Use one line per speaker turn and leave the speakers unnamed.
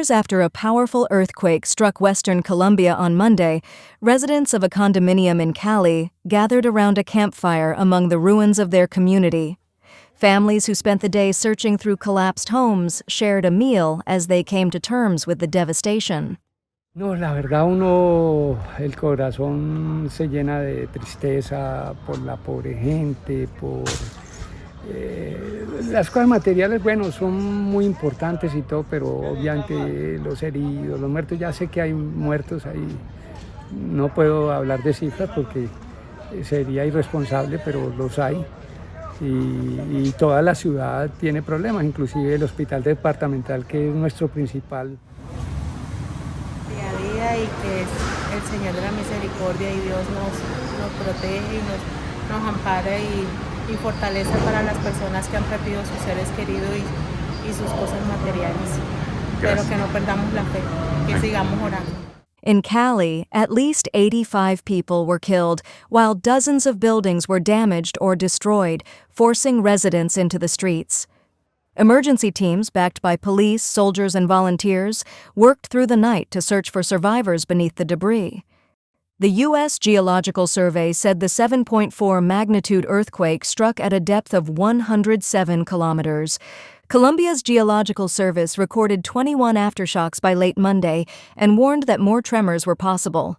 Hours after a powerful earthquake struck western Colombia on Monday, residents of a condominium in Cali gathered around a campfire among the ruins of their community. Families who spent the day searching through collapsed homes shared a meal as they came to terms with the devastation.
No, la verdad el corazón se llena de tristeza por la pobre gente, por las cosas materiales, bueno, son muy importantes y todo, pero obviamente los heridos, los muertos, ya sé que hay muertos ahí, no puedo hablar de cifras porque sería irresponsable, pero los hay. Y toda la ciudad tiene problemas, inclusive el hospital departamental, que es nuestro principal.
Día a día, y que el Señor de la Misericordia y Dios nos protege y nos ampara y fortalece para las personas que han perdido sus seres queridos y sus cosas materiales. Pero que no perdamos la fe, que sigamos orando.
In Cali, at least 85 people were killed, while dozens of buildings were damaged or destroyed, forcing residents into the streets. Emergency teams, backed by police, soldiers, and volunteers, worked through the night to search for survivors beneath the debris. The U.S. Geological Survey said the 7.4 magnitude earthquake struck at a depth of 107 kilometers. Colombia's Geological Service recorded 21 aftershocks by late Monday and warned that more tremors were possible.